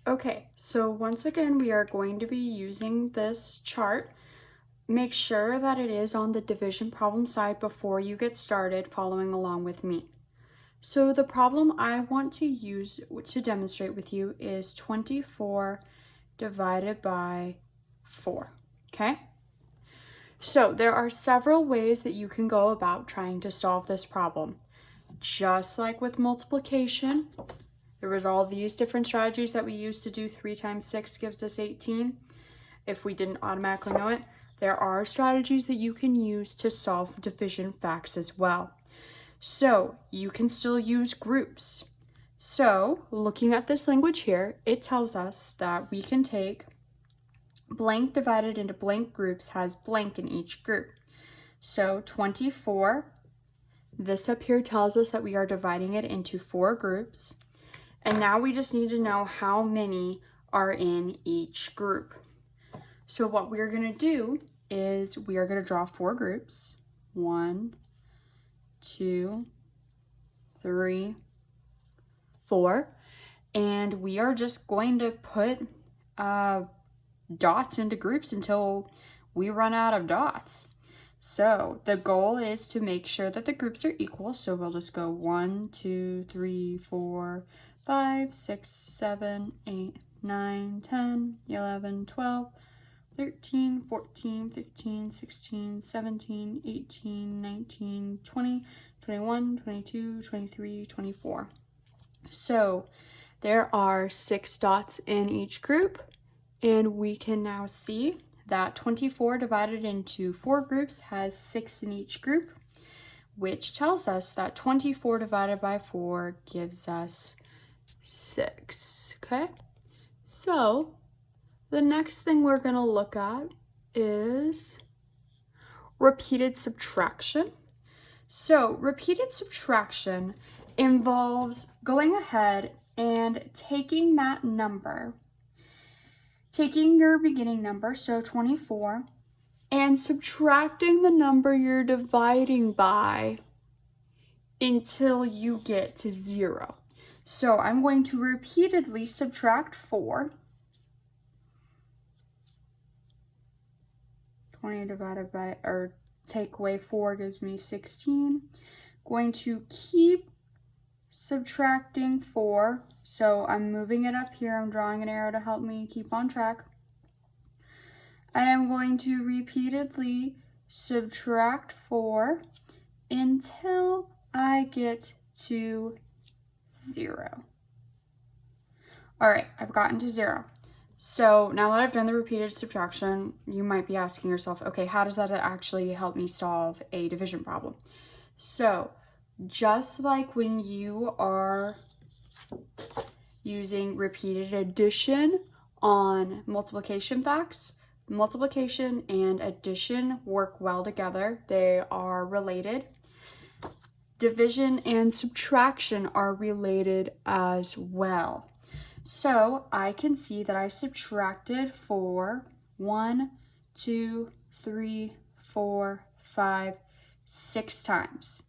Okay, so once again, we are going to be using this chart. Make sure that it is on the division problem side before you get started following along with me. So the problem I want to use to demonstrate with you is 24 divided by 4, okay? So there are several ways that you can go about trying to solve this problem. Just like with multiplication, there was all these different strategies that we used to do. 3 times 6 gives us 18. If we didn't automatically know it, there are strategies that you can use to solve division facts as well. So you can still use groups. So looking at this language here, it tells us that we can take blank divided into blank groups has blank in each group. So 24, this up here tells us that we are dividing it into 4 groups. And now we just need to know how many are in each group. So what we're going to do is we are going to draw 4 groups. 1, 2, 3, 4. And we are just going to put dots into groups until we run out of dots. So the goal is to make sure that the groups are equal. So we'll just go 1, 2, 3, 4, 5, 6, 7, 8, 9, 10, 11, 12, 13, 14, 15, 16, 17, 18, 19, 20, 21, 22, 23, 24. So there are 6 dots in each group, and we can now see that 24 divided into 4 groups has 6 in each group, which tells us that 24 divided by 4 gives us 6, okay? So the next thing we're going to look at is repeated subtraction. So repeated subtraction involves going ahead and taking that number, taking your beginning number, so 24, and subtracting the number you're dividing by until you get to 0. So I'm going to repeatedly subtract 4. 20 divided by, or take away 4 gives me 16. Going to keep subtracting 4. So I'm moving it up here. I'm drawing an arrow to help me keep on track. I am going to repeatedly subtract 4 until I get to 0. All right, I've gotten to 0. So now that I've done the repeated subtraction, you might be asking yourself, okay, how does that actually help me solve a division problem? So just like when you are using repeated addition on multiplication facts, multiplication and addition work well together. They are related. Division and subtraction are related as well. So I can see that I subtracted 4, 1, 2, 3, 4, 5, 6 times.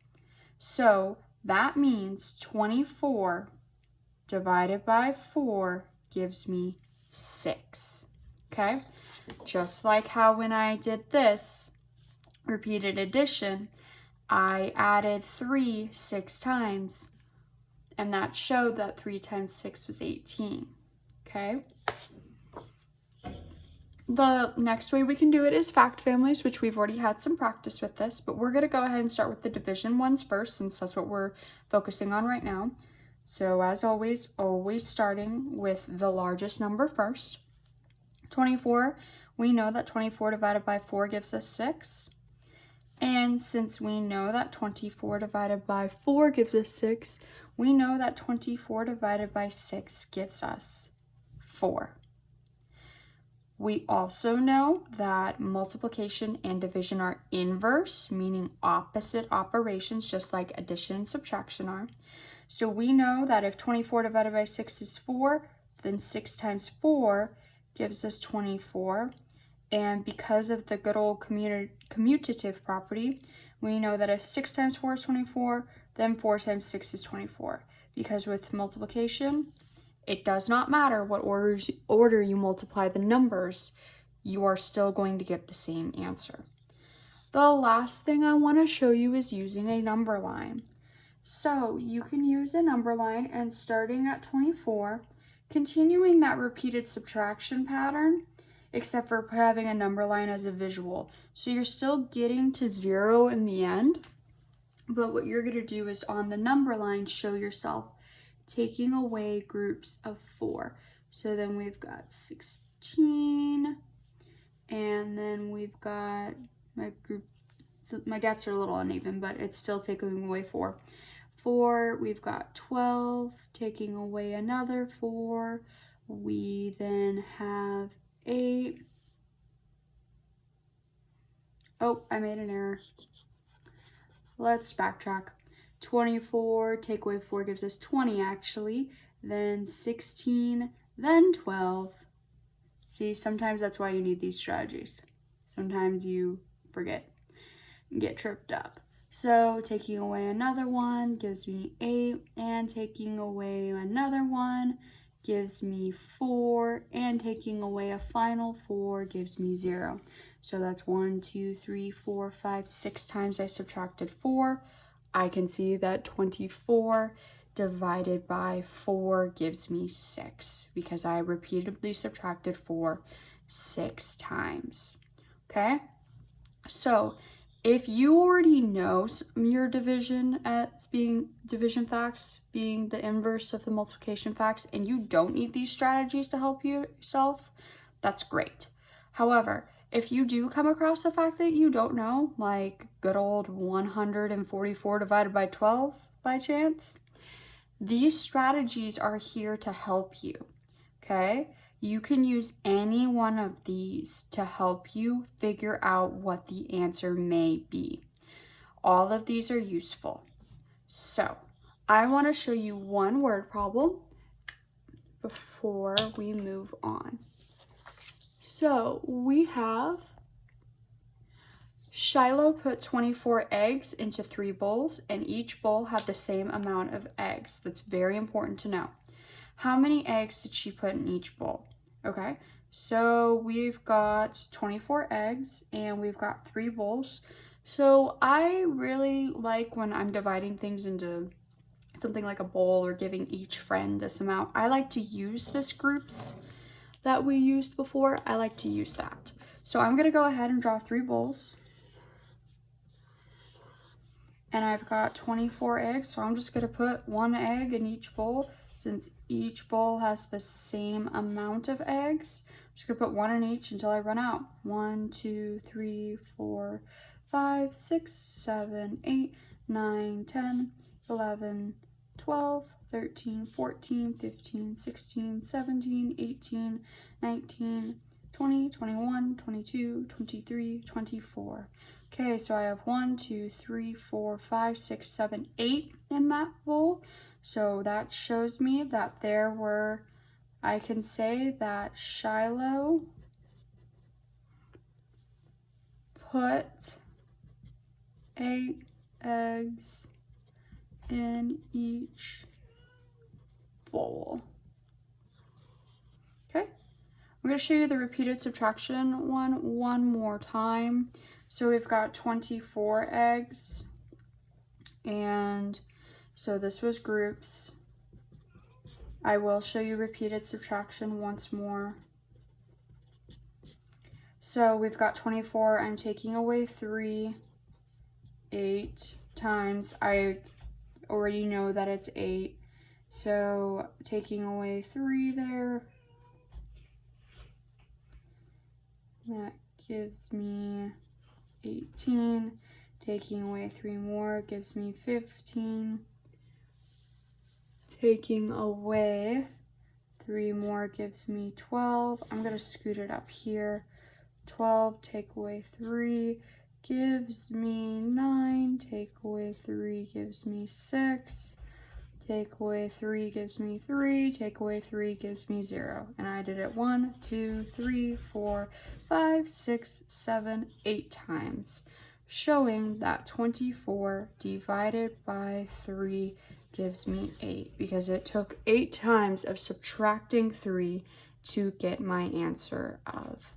So that means 24 divided by 4 gives me 6, okay? Just like how when I did this repeated addition, I added 3 6 times, and that showed that 3 times 6 was 18, okay? The next way we can do it is fact families, which we've already had some practice with this, but we're going to go ahead and start with the division ones first, since that's what we're focusing on right now. So as always, always starting with the largest number first. 24, we know that 24 divided by 4 gives us 6. And since we know that 24 divided by 4 gives us 6, we know that 24 divided by 6 gives us 4. We also know that multiplication and division are inverse, meaning opposite operations, just like addition and subtraction are. So we know that if 24 divided by 6 is 4, then 6 times 4 gives us 24. And because of the good old commutative property, we know that if 6 times 4 is 24, then 4 times 6 is 24. Because with multiplication, It does not matter what order you multiply the numbers, you are still going to get the same answer. The last thing I want to show you is using a number line. So you can use a number line and starting at 24, continuing that repeated subtraction pattern, except for having a number line as a visual. So you're still getting to 0 in the end, but what you're going to do is on the number line, show yourself taking away groups of 4. So then we've got 16, and then we've got my group, so my gaps are a little uneven, but it's still taking away 4. 4, we've got 12, taking away another 4. We then have 8. Oh, I made an error. Let's backtrack. 24, take away 4 gives us 20 actually, then 16, then 12. See, sometimes that's why you need these strategies. Sometimes you forget and get tripped up. So taking away another 1 gives me 8, and taking away another 1 gives me 4, and taking away a final 4 gives me 0. So that's 1, 2, 3, 4, 5, 6 times I subtracted 4. I can see that 24 divided by 4 gives me 6 because I repeatedly subtracted 4 6 times. Okay? So if you already know your division as being division facts, being the inverse of the multiplication facts, and you don't need these strategies to help yourself, that's great. However, if you do come across a fact that you don't know, like good old 144 divided by 12 by chance, these strategies are here to help you, okay? You can use any one of these to help you figure out what the answer may be. All of these are useful. So, I want to show you one word problem before we move on. So, we have Shiloh put 24 eggs into 3 bowls, and each bowl had the same amount of eggs. That's very important to know. How many eggs did she put in each bowl? Okay, so we've got 24 eggs and we've got 3 bowls. So I really like when I'm dividing things into something like a bowl or giving each friend this amount. I like to use this groups that we used before. I like to use that. So I'm going to go ahead and draw 3 bowls. And I've got 24 eggs, so I'm just going to put 1 egg in each bowl. Since each bowl has the same amount of eggs, I'm just going to put 1 in each until I run out. 1, 2, 3, 4, 5, 6, 7, 8, 9, 10, 11, 12, 13, 14, 15, 16, 17, 18, 19, 20, 21, 22, 23, 24. Okay, so I have 1, 2, 3, 4, 5, 6, 7, 8 in that bowl. So that shows me that there were, I can say that Shiloh put 8 eggs in each bowl. Okay, I'm going to show you the repeated subtraction one more time. So we've got 24 eggs, and so this was groups. I will show you repeated subtraction once more. So we've got 24, I'm taking away 3, 8 times, I already know that it's 8, so taking away 3 there, that gives me 18, taking away 3 more gives me 15, taking away 3 more gives me 12. I'm going to scoot it up here. 12, take away 3 gives me 9, take away 3 gives me 6, take away 3 gives me 3, take away 3 gives me 0. And I did it 1, 2, 3, 4, 5, 6, 7, 8 times, showing that 24 divided by 3 gives me 8 because it took 8 times of subtracting 3 to get my answer of